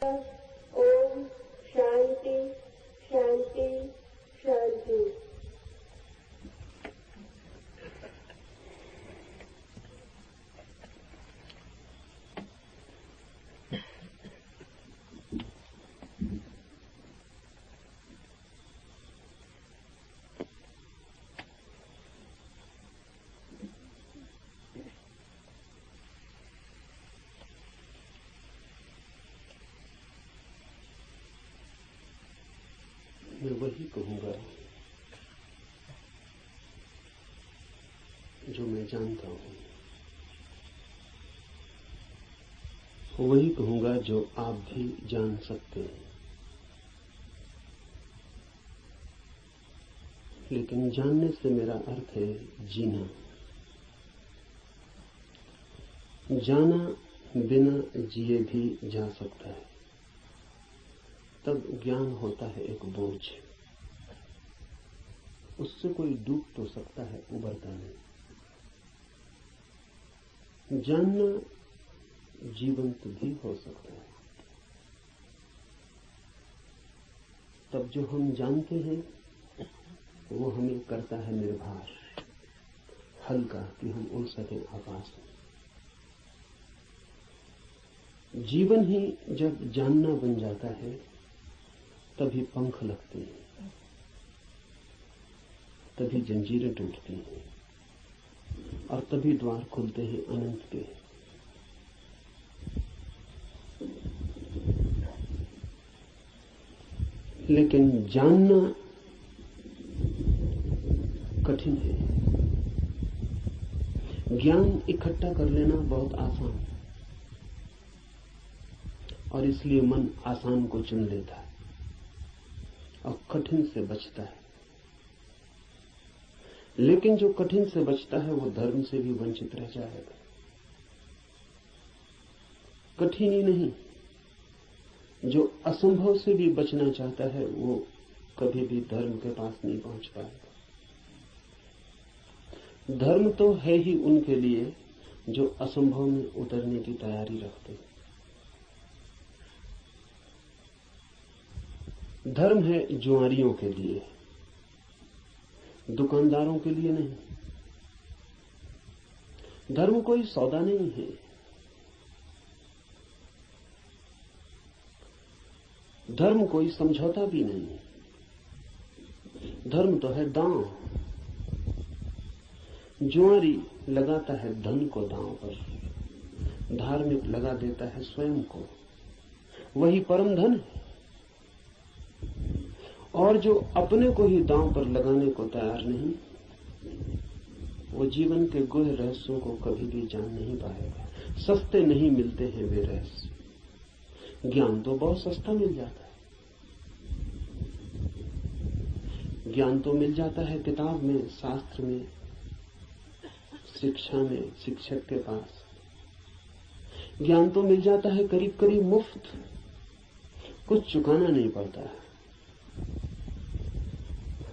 ओम शांति शांति शांति। मैं वही कहूंगा जो मैं जानता हूं, वही कहूंगा जो आप भी जान सकते हैं। लेकिन जानने से मेरा अर्थ है जीना। जाना बिना जिए भी जा सकता है, तब ज्ञान होता है एक बोझ। उससे कोई डूब तो सकता है, उबरता नहीं। जानना जीवंत भी हो सकता है। तब जो हम जानते हैं वो हमें करता है निर्भर, हल्का, कि हम उड़ सकें आकाश में। जीवन ही जब जानना बन जाता है तभी पंख लगते हैं, तभी जंजीरें टूटती हैं और तभी द्वार खुलते हैं अनंत के। लेकिन जानना कठिन है। ज्ञान इकट्ठा कर लेना बहुत आसान है और इसलिए मन आसान को चुन लेता है और कठिन से बचता है। लेकिन जो कठिन से बचता है वो धर्म से भी वंचित रह जाएगा। कठिन ही नहीं, जो असंभव से भी बचना चाहता है वो कभी भी धर्म के पास नहीं पहुंच पाएगा। धर्म तो है ही उनके लिए जो असंभव में उतरने की तैयारी रखते हैं। धर्म है जुआरियों के लिए, दुकानदारों के लिए नहीं। धर्म कोई सौदा नहीं है। धर्म कोई समझौता भी नहीं। धर्म तो है दांव। जुआरी लगाता है धन को दांव पर, धार्मिक लगा देता है स्वयं को। वही परम धन है। और जो अपने को ही दांव पर लगाने को तैयार नहीं, वो जीवन के गुह रहस्यों को कभी भी जान नहीं पाएगा। सस्ते नहीं मिलते हैं वे रहस्य। ज्ञान तो बहुत सस्ता मिल जाता है। ज्ञान तो मिल जाता है किताब में, शास्त्र में, शिक्षा में, शिक्षक के पास। ज्ञान तो मिल जाता है करीब करीब मुफ्त, कुछ चुकाना नहीं पड़ता है।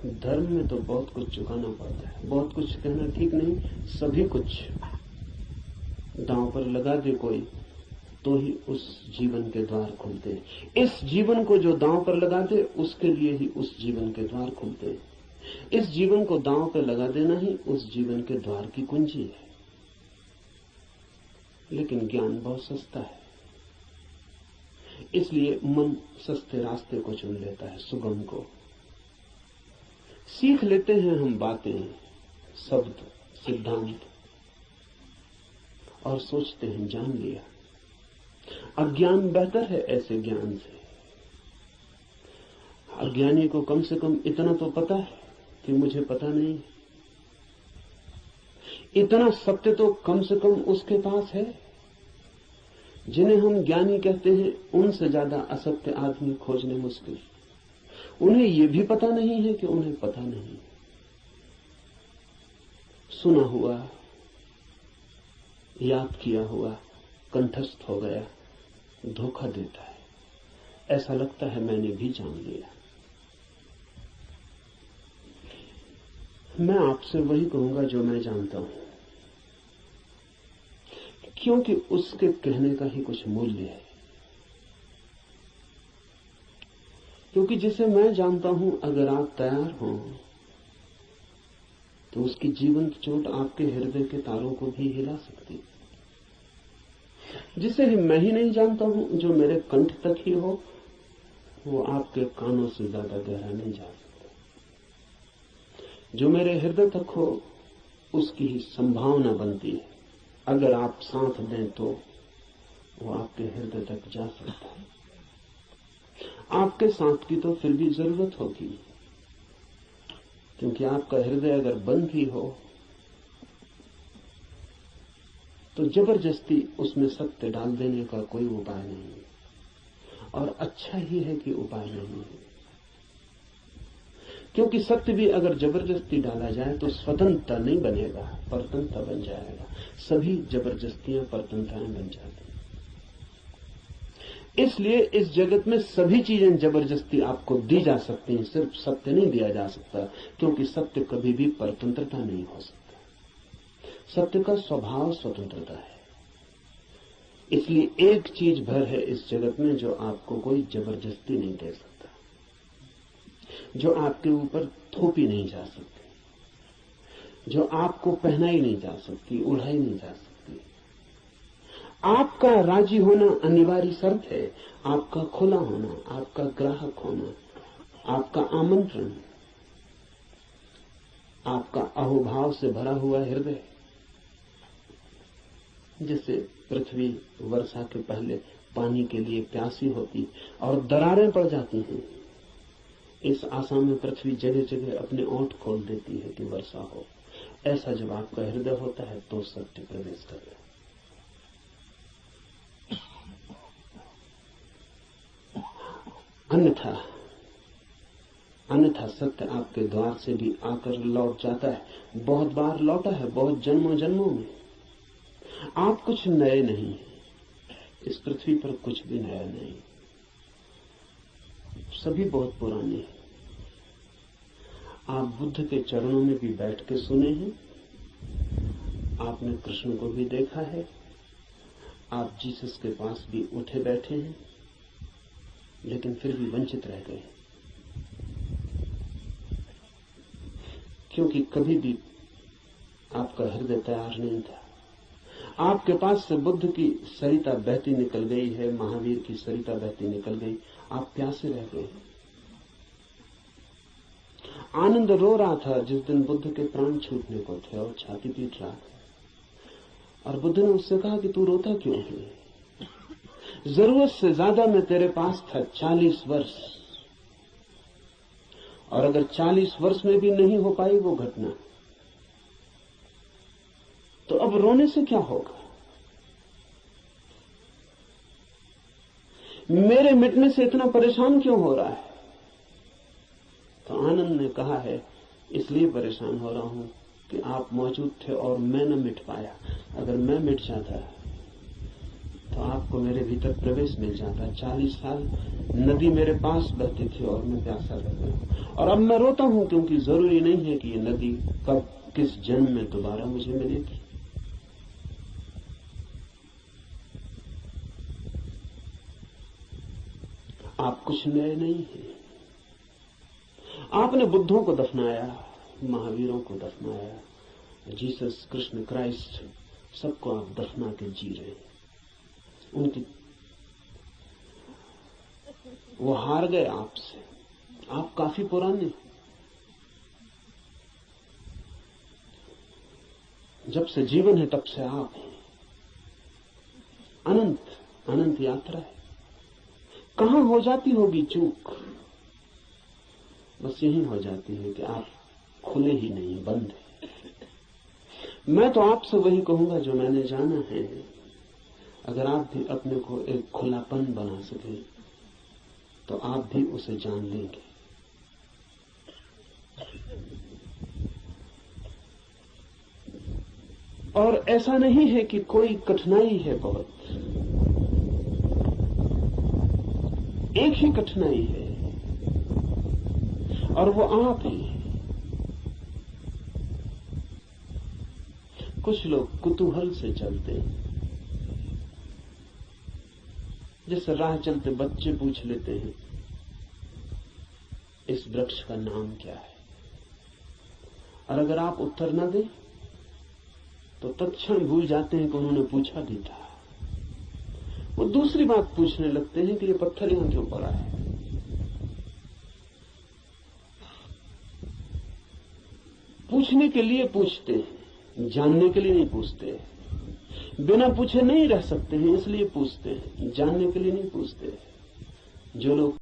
धर्म में तो बहुत कुछ चुकाना पड़ता है। बहुत कुछ कहना ठीक नहीं, सभी कुछ दांव पर लगा दे कोई तो ही उस जीवन के द्वार खुलते हैं। इस जीवन को जो दांव पर लगा दे उसके लिए ही उस जीवन के द्वार खुलते हैं। इस जीवन को दांव पर लगा देना ही उस जीवन के द्वार की कुंजी है। लेकिन ज्ञान बहुत सस्ता है, इसलिए मन सस्ते रास्ते को चुन लेता है, सुगम को। सीख लेते हैं हम बातें, शब्द, सिद्धांत और सोचते हैं जान लिया। अज्ञान बेहतर है ऐसे ज्ञान से। अज्ञानी को कम से कम इतना तो पता है कि मुझे पता नहीं। इतना सत्य तो कम से कम उसके पास है। जिन्हें हम ज्ञानी कहते हैं उनसे ज्यादा असत्य आदमी खोजने मुश्किल। उन्हें यह भी पता नहीं है कि उन्हें पता नहीं। सुना हुआ, याद किया हुआ, कंठस्थ हो गया, धोखा देता है। ऐसा लगता है मैंने भी जान लिया। मैं आपसे वही कहूंगा जो मैं जानता हूं, क्योंकि उसके कहने का ही कुछ मूल्य है। क्योंकि जिसे मैं जानता हूं, अगर आप तैयार हो तो उसकी जीवंत चोट आपके हृदय के तारों को भी हिला सकती। जिसे मैं ही नहीं जानता हूं, जो मेरे कंठ तक ही हो, वो आपके कानों से ज्यादा गहरा नहीं जा सकता। जो मेरे हृदय तक हो, उसकी ही संभावना बनती है। अगर आप साथ दें तो वो आपके हृदय तक जा सकता है। आपके साथ की तो फिर भी जरूरत होगी, क्योंकि आपका हृदय अगर बंद ही हो तो जबरदस्ती उसमें सत्य डाल देने का कोई उपाय नहीं, और अच्छा ही है कि उपाय नहीं है। क्योंकि सत्य भी अगर जबरदस्ती डाला जाए तो स्वतंत्रता नहीं बनेगा, परतंत्रता बन जाएगा। सभी जबरदस्तियां परतंत्रताएं बन जाती। इसलिए इस जगत में सभी चीजें जबरदस्ती आपको दी जा सकती हैं, सिर्फ सत्य नहीं दिया जा सकता, क्योंकि सत्य कभी भी परतंत्रता नहीं हो सकता। सत्य का स्वभाव स्वतंत्रता है। इसलिए एक चीज भर है इस जगत में जो आपको कोई जबरदस्ती नहीं दे सकता, जो आपके ऊपर थोपी नहीं जा सकती, जो आपको पहनाई नहीं जा सकती, उड़ाई नहीं जा सकती। आपका राजी होना अनिवार्य शर्त है, आपका खुला होना, आपका ग्राहक होना, आपका आमंत्रण, आपका अहोभाव से भरा हुआ हृदय। जैसे पृथ्वी वर्षा के पहले पानी के लिए प्यासी होती और दरारें पड़ जाती हैं, इस आशा में पृथ्वी जगह जगह अपने ओंठ खोल देती है कि वर्षा हो। ऐसा जब आपका हृदय होता है तो सत्य प्रवेश करता है। अन्यथा सत्य आपके द्वार से भी आकर लौट जाता है। बहुत बार लौटा है, बहुत जन्मों जन्मों में। आप कुछ नए नहीं, इस पृथ्वी पर कुछ भी नया नहीं, सभी बहुत पुराने हैं। आप बुद्ध के चरणों में भी बैठ के सुने हैं, आपने कृष्ण को भी देखा है, आप जीसस के पास भी उठे बैठे हैं, लेकिन फिर भी वंचित रह गए, क्योंकि कभी भी आपका हृदय तैयार नहीं था। आपके पास से बुद्ध की सरिता बहती निकल गई है, महावीर की सरिता बहती निकल गई, आप प्यासे रह गए। आनंद रो रहा था जिस दिन बुद्ध के प्राण छूटने को थे और छाती पीट रहा था, और बुद्ध ने उससे कहा कि तू रोता क्यों है? जरूरत से ज्यादा मैं तेरे पास था 40 वर्ष, और अगर 40 वर्ष में भी नहीं हो पाई वो घटना, तो अब रोने से क्या होगा? मेरे मिटने से इतना परेशान क्यों हो रहा है? तो आनंद ने कहा है, इसलिए परेशान हो रहा हूं कि आप मौजूद थे और मैं न मिट पाया। अगर मैं मिट जाता तो आपको मेरे भीतर प्रवेश मिल जाता। 40 साल नदी मेरे पास बहती थी और मैं प्यासा रह गया, और अब मैं रोता हूं क्योंकि जरूरी नहीं है कि ये नदी कब किस जन्म में दोबारा मुझे मिलेगी। आप कुछ नए नहीं हैं। आपने बुद्धों को दफनाया, महावीरों को दफनाया, जीसस, कृष्ण, क्राइस्ट, सबको आप दफना के जी रहे हैं। उनकी वो हार गए आपसे। आप काफी पुराने, जब से जीवन है तब से आप हैं। अनंत अनंत यात्रा है। कहां हो जाती होगी चूक? बस यही हो जाती है कि आप खुले ही नहीं, बंद है। मैं तो आपसे वही कहूंगा जो मैंने जाना है। अगर आप भी अपने को एक खुलापन बना सके तो आप भी उसे जान लेंगे। और ऐसा नहीं है कि कोई कठिनाई है बहुत, एक ही कठिनाई है और वो आप हैं। कुछ लोग कुतूहल से चलते हैं, जैसे राह चलते बच्चे पूछ लेते हैं इस वृक्ष का नाम क्या है? और अगर आप उत्तर न दें तो तत्क्षण भूल जाते हैं कि उन्होंने पूछा भी था। वो दूसरी बात पूछने लगते हैं कि ये पत्थर यहां क्यों पड़ा है। पूछने के लिए पूछते हैं, जानने के लिए नहीं पूछते। बिना पूछे नहीं रह सकते हैं, इसलिए पूछते हैं, जानने के लिए नहीं पूछते। जो लोग